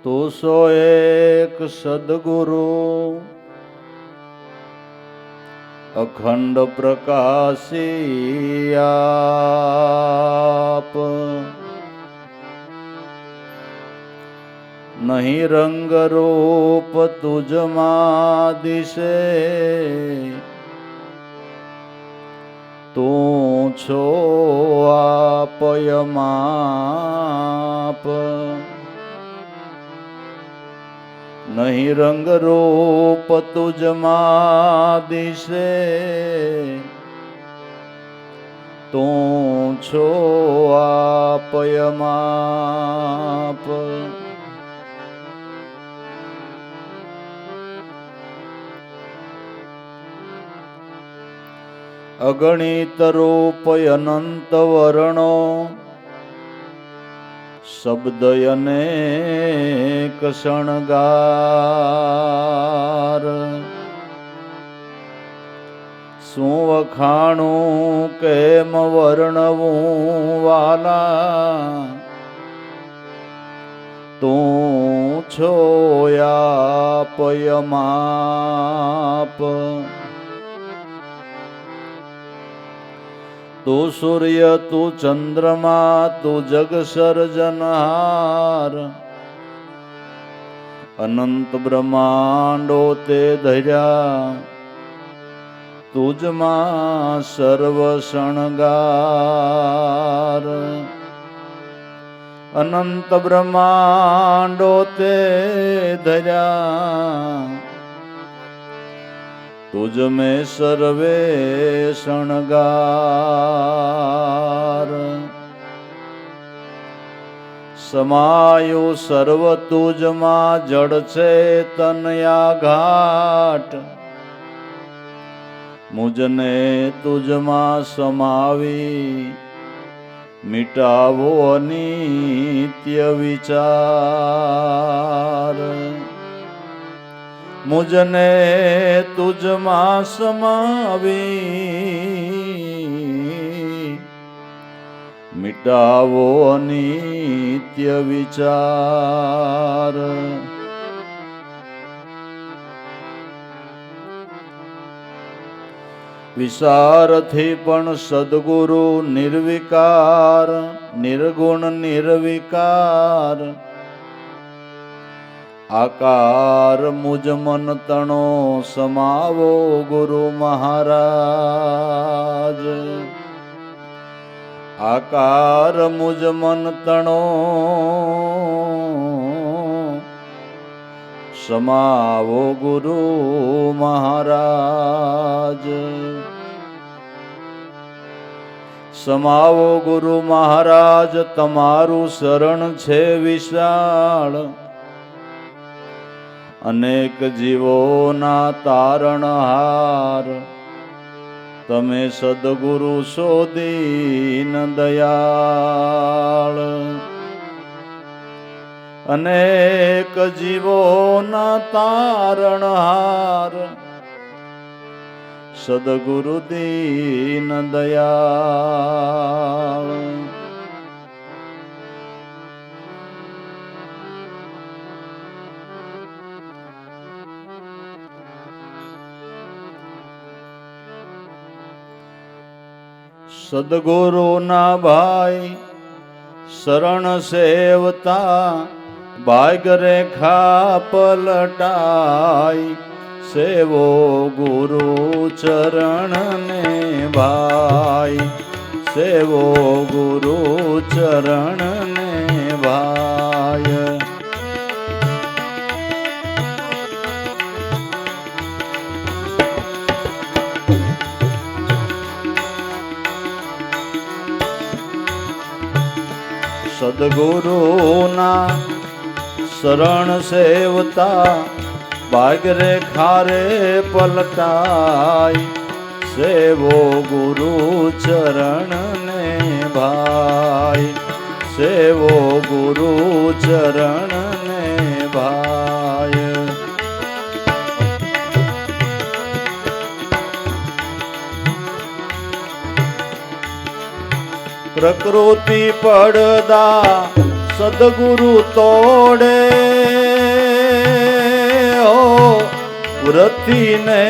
તો સો એક સદગુરુ અખંડ પ્રકાશી આપ, નહીં રંગ રૂપ તુજમાં દિશે, તું છો આપયમાપ. નહીં રંગ રૂપ તુજમાં દિશે, તું છો આપયમાપ. અગણિત રૂપ અનંત વર્ણો, શબ્દ અનેક શણગાર. શું વખાણું કેમ વર્ણવું વાલા, તું છો આપયમાપ. તું સૂર્ય તું ચંદ્રમા તું જગ સર્જનહાર, અનંત બ્રહ્માંડો તે ધર્યા, તુજમાં સર્વ શણગાર. અનંત બ્રહ્માંડો તે ધર્યા, તુજ મેં સર્વે શણગાર. સમાયું સર્વ તુજમાં જડ છે તનયા ઘાટ, મુજને તુજમાં સમાવી મિટાવો અનિત્ય વિચાર. મુજને તુજમાં સમાવી મિટાવો અનિત્ય વિચાર. વિસારથી પણ સદગુરુ નિર્વિકાર, નિર્ગુણ નિર્વિકાર. આકાર મુજ મન તણો સમાવો ગુરુ મહારાજ. આકાર મુજ મન તણો સમાવો ગુરુ મહારાજ. સમાવો ગુરુ મહારાજ, તમારું શરણ છે વિશાળ. અનેક જીવોના તારણહાર, તમે સદગુરુ સો દીન દયાળ. અનેક જીવોના તારણહાર, સદગુરુ દીન દયાળ. સદગુરુ ના ભાઈ શરણ સેવતા, ભાગ રેખા પલટાય. સેવો ગુરુ ચરણ ને ભાઈ, સેવો ગુરુ ચરણ ને ભાઈ. સદગુરુના શરણ સેવતા, ભાગ રેખા રે પલટાય. સેવો ગુરુ ચરણ ને ભાઈ, સેવો ગુરુ ચરણ ને ભાઈ. પ્રકૃતિ પડદા સદગુરુ તોડે હો વ્રતિને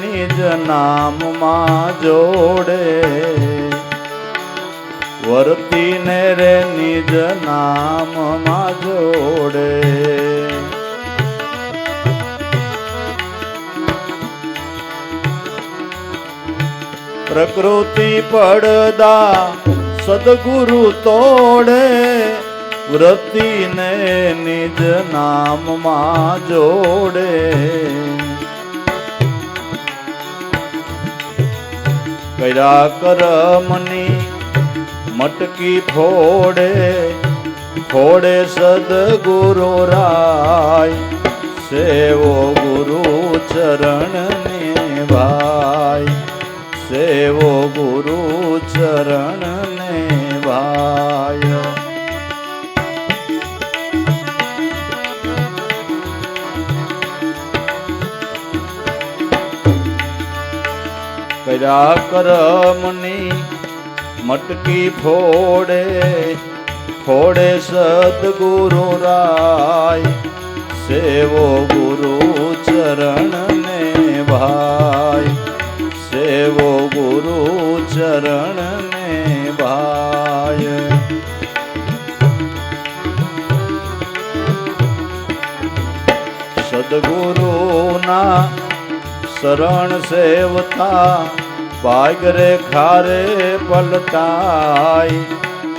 નિજ નામમાં જોડે વર્તીને રે નિજ નામમાં જોડે પ્રકૃતિ પડદા સદગુરુ તોડે વ્રતિને નિજ નામમાં જોડે કર્યા કરમની મટકી ફોડે ફોડે સદગુરુ રાય સેવો ગુરુ ચરણ ને ભાઈ સેવો ગુરુ ચરણ ને ભાઈ કર્યા કરમની મટકી ફોડે ફોડે સદગુરુ રાય સેવો ગુરુ ચરણ ને ભાઈ સેવો ગુરુ ચરણ ને ભાઈ સદગુરુના શરણ સેવતા ભાગ રે ખારે પલટાય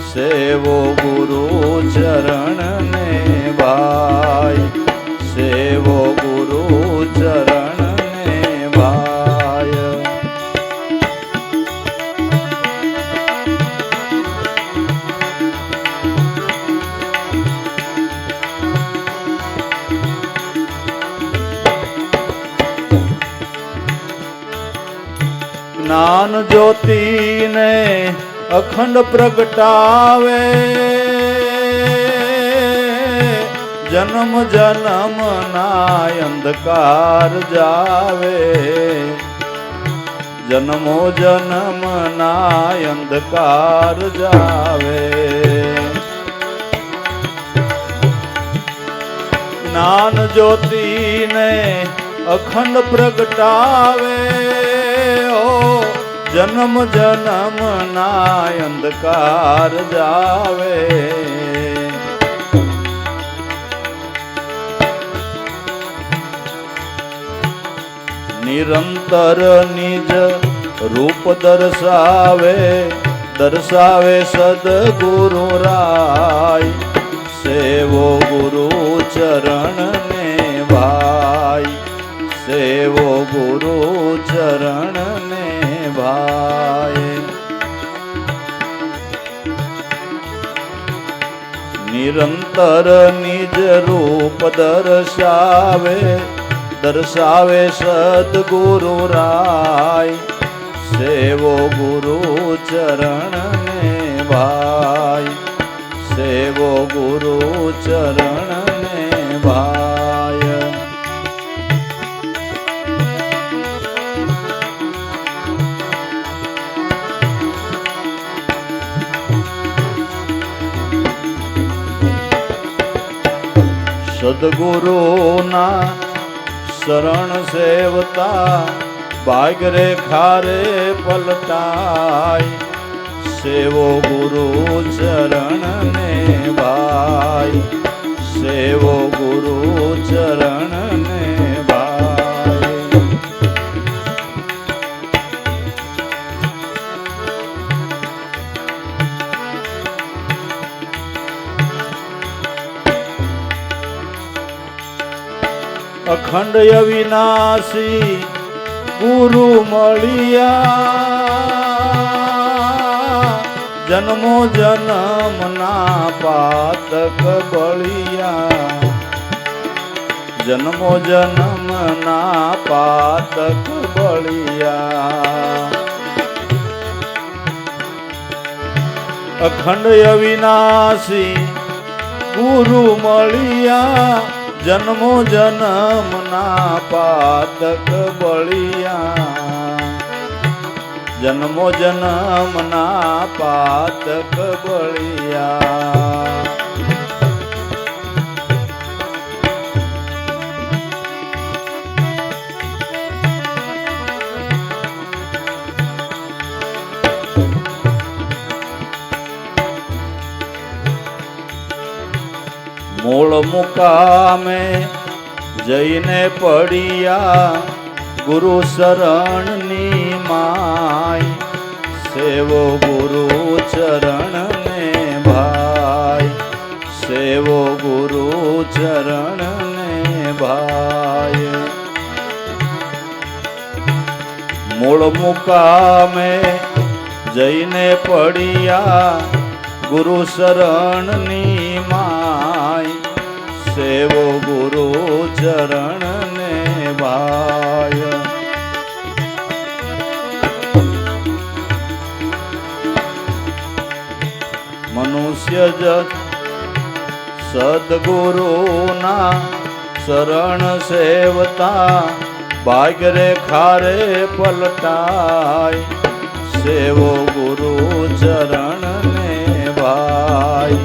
સેવો ગુરુ ચરણ ને ભાઈ સેવો ગુરુ ચરણ ને ભાઈ જ્ઞાન જ્યોતિને અખંડ પ્રગટાવે જન્મ જન્મ ના અંધકાર જાવે જન્મો જન્મ ના અંધકાર જાવે જ્ઞાન જ્યોતિને અખંડ પ્રગટાવે જન્મ જન્મ ના અંધકાર જાવે નિરંતર નિજ રૂપ દર્શાવે દર્શાવે સદગુરુ રાય સેવો ગુરુ ચરણ ને ભાઈ સેવો ગુરુ ચરણ ને ભાઈ નિરંતર નિજ રૂપ દર્શાવે દર્શાવે સદગુરુ રાય સેવો ગુરુ ચરણ ને ભાઈ સેવો ગુરુ ચરણ ને ભાઈ સદગુરુના શરણ સેવતા ભાગ રે ખારે પલટાય સેવો ગુરુ ચરણ ને ભાઈ સેવો ગુરુ ચરણ ને ભાઈ અખંડ અવિનાશી ગુરુ મળિયા જન્મો જન્મ ના પાતક બળિયા જન્મો જન્મ ના પાતક બળિયા અખંડ અવિનાશી ગુરુ મળિયા જન્મો જન્મ ના પાતક બળિયા જન્મો જન્મ ના પાતક બળિયા મૂળ મુકામે જઈને પડ્યા ગુરુ શરણની માય સેવો ગુરુ ચરણ ને ભાઈ સેવો ગુરુ ચરણ ને ભાઈ મૂળ મુકામે જઈને પડ્યા ગુરુ શરણની માય સેવો ગુરુ ચરણ ને ભાય મનુષ્ય જત સદગુરુના શરણ સેવતા ભાગ્ય રેખા રે પલટાય સેવો ગુરુ ચરણ ને ભાઈ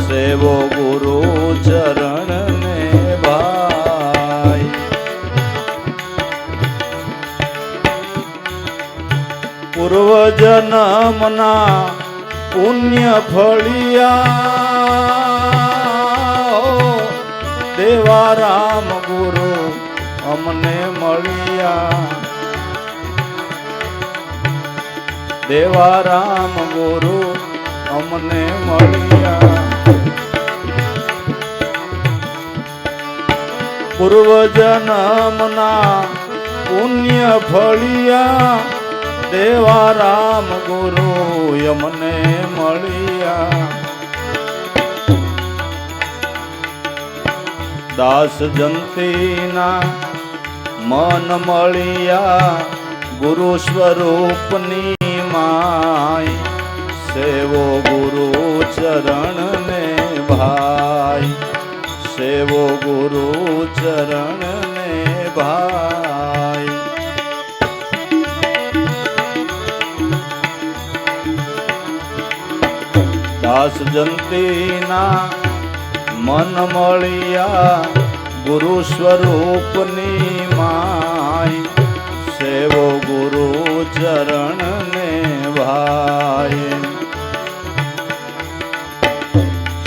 સેવો ગુરુ ચરણ ને ભાઈ પૂર્વ જન્મના પુણ્ય ફળિયા દેવા રામ ગુરુ અમને મળ્યા દેવા રામ ગુરુ અમને મળ્યા પૂર્વ જન્મના પુણ્ય ફળિયા દેવા રામ ગુરુ અમને મળ્યા દાસ જંતીના મન મળ્યા ગુરુ સ્વરૂપની માય સેવો ગુરુ ચરણ ને ભાઈ સેવો ગુરુ ચરણ ને ભાઈ દાસ જંતીના મન મળ્યા ગુરુ સ્વરૂપની માય સેવો ગુરુ ચરણ ને ભાઈ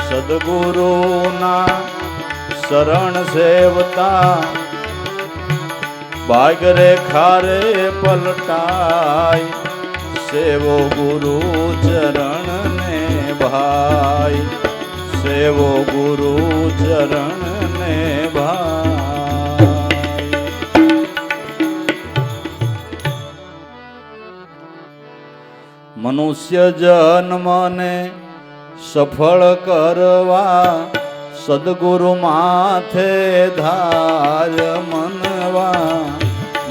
સદગુરુના શરણ સેવતા ભાગ્ય રેખા રે પલટાય સેવો ગુરુ ચરણ ને ભાઈ સેવો ગુરુ ચરણ ને ભાઈ મનુષ્ય જન્મને સફળ કરવા સદગુરુ માથે ધાર મનવા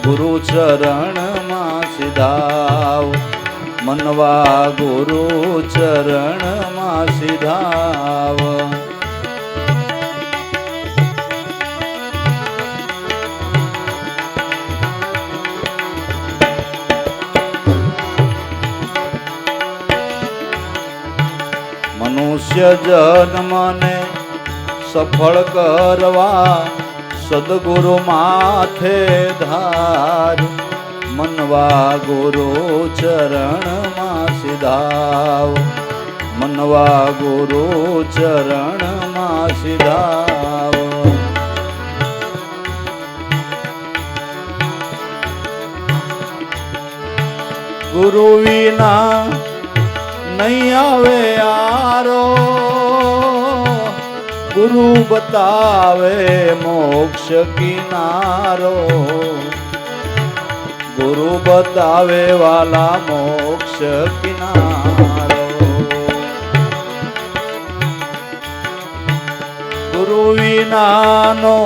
ગુરુ ચરણમાં સિધાવ મનવા ગુરુ ચરણમાં સિધાવ મનુષ્ય જન્મને સફળ કરવા સદગુરુ માથે ધાર મનવા ગુરુ ચરણમાં સિધાવ મનવા ગુરુ ચરણમાં સિધાવ ગુરુ વિના નહીં આવે યારો ગુરુ બતાવે મોક્ષ કિનારો ગુરુ બતાવે વાલા મોક્ષ કિનારો ગુરુ વિનાનો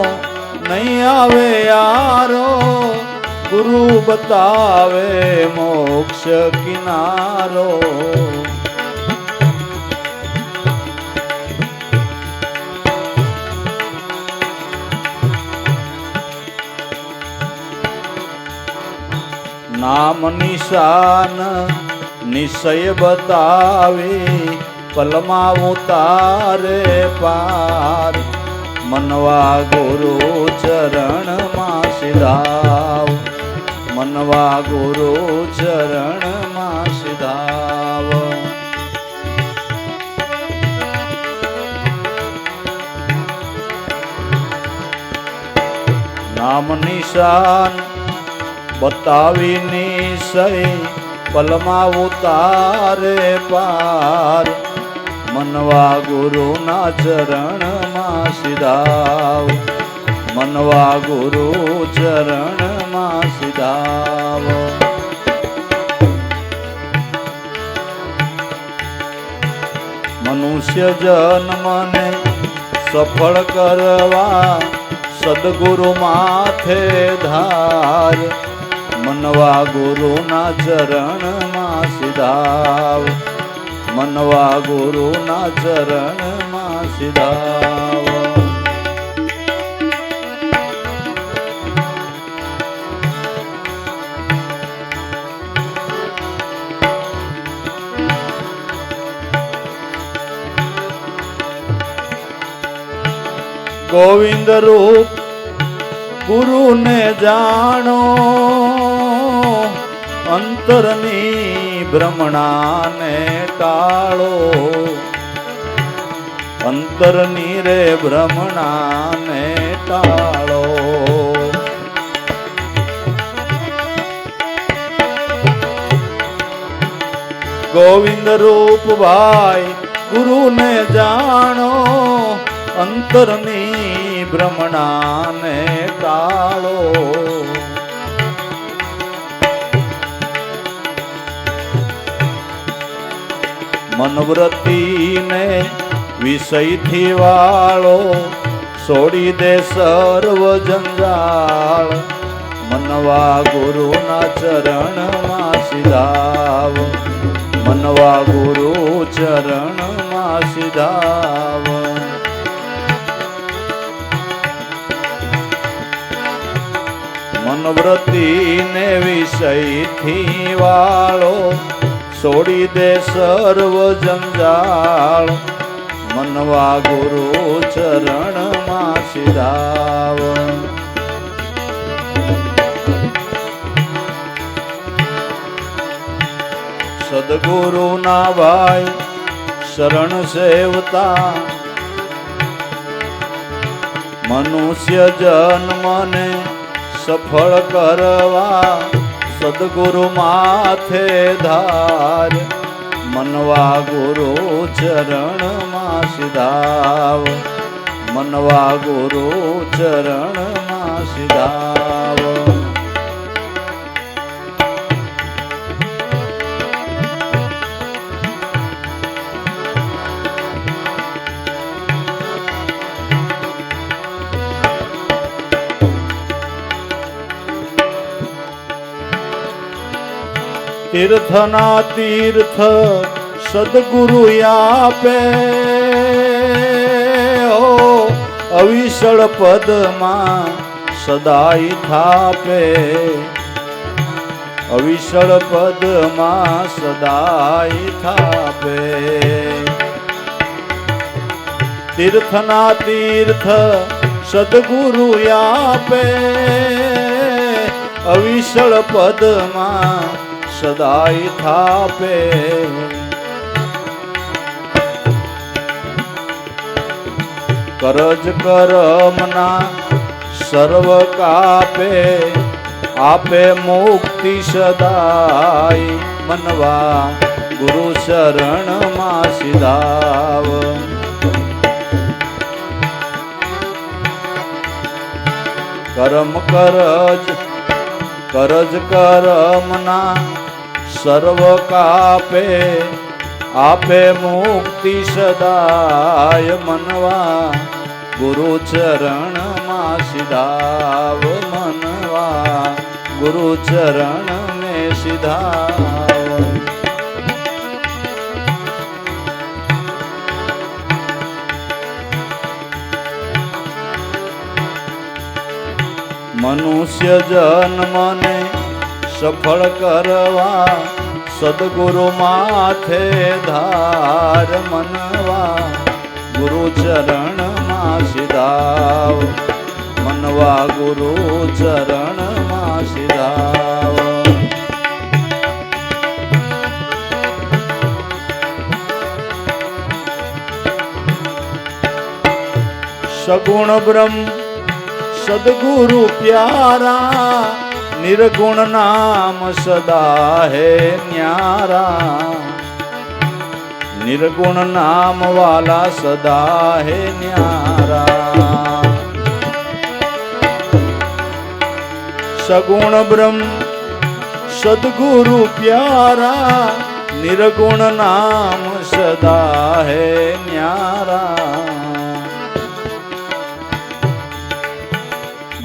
નહીં આવે યારો ગુરુ બતાવે મોક્ષ કિનારો નામ નિશાન નિશ્ચય બતાવી પલમાં ઉતારે પાર મનવા ગુરુ ચરણમાં સિધાવ મનવા ગુરુ ચરણમાં સિધાવ નામ નિશાન બતાવી નિશય પલમાં ઉતારે પાર મનવા ગુરુના ચરણમાં સિધાવ મનવા ગુરુ ચરણમાં સિધાવ મનુષ્ય જન્મને સફળ કરવા સદગુરુ માથે ધાર મનવા ગુરુના ચરણમાં સિધાવ મનવા ગુરુના ચરણમાં સિધાવ ગોવિંદ રૂપ ગુરુને જાણો અંતરની ભ્રમણાને ટાળો અંતરની રે ભ્રમણાને ટાળો ગોવિંદ રૂપ ભાઈ ગુરુને જાણો અંતરની ભ્રમણાને ટાળો મનવૃત્તિને વિષયથી વાળો છોડી દે સર્વ જંજાળ મનવા ગુરુના ચરણમાં સિધાવ મનવા ગુરુ ચરણમાં સિધાવ મનવૃત્તિને વિષયથી વાળો છોડી દે સર્વ જંજાળ મનવા ગુરુ ચરણમાં સિધાવ સદગુરુના ભાઈ શરણ સેવતા મનુષ્ય જન્મને સફળ કરવા સદગુરુ માથે ધાર મનવા ગુરુ ચરણમાં સિધાવ મનવા ગુરુ ચરણમાં સિધાવ તીર્થના તીર્થ સદગુરુ આપે હો અવિશળ પદમાં સદાય થાપે અવિશળ પદમાં સદાય થાપે તીર્થના તીર્થ સદગુરુ આપે અવિશળ પદમાં સદાય થાપે કરજ કરમના સર્વ કાપે આપે મુક્તિ સદાય મનવા ગુરુ શરણમાં સિધાવ કરમ કરજ કરજ કરમના સર્વ કાપે આપે મુક્તિ સદાય મનવા ગુરુ ચરણમાં સિધાવ મનવા ગુરુ ચરણ ને સિધાવ મનુષ્ય જન્મને સફળ કરવા સદગુરુ માથે ધાર મનવા ગુરુ ચરણમાં સિધાવ મનવા ગુરુ ચરણમાં સિધાવ સગુણ બ્રહ્મ सदगुरु प्यारा निर्गुण नाम सदा है न्यारा निर्गुण नाम वाला सदा है न्यारा सगुण ब्रह्म सदगुरु प्यारा निर्गुण नाम सदा है न्यारा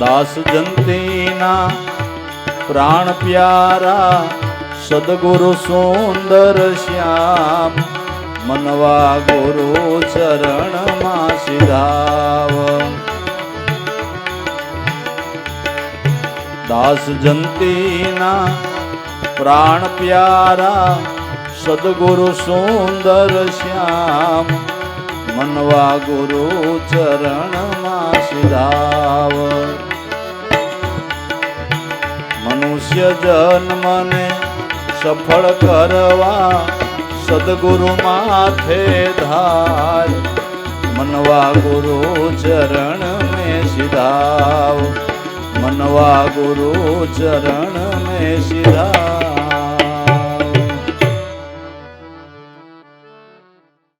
दास जंतीना प्राण प्यारा सदगुरु सुंदर श्याम मनवा गुरु चरण मां सिधाव दास जंतीना प्राण प्यारा सदगुरु सुंदर श्याम मनवा गुरु चरण मां सिधाव मनुष्य जन्म ने सफल करवा सदगुरु माथे धार मनवा गुरु चरण में सिधाव मनवा गुरु चरण में सिधाव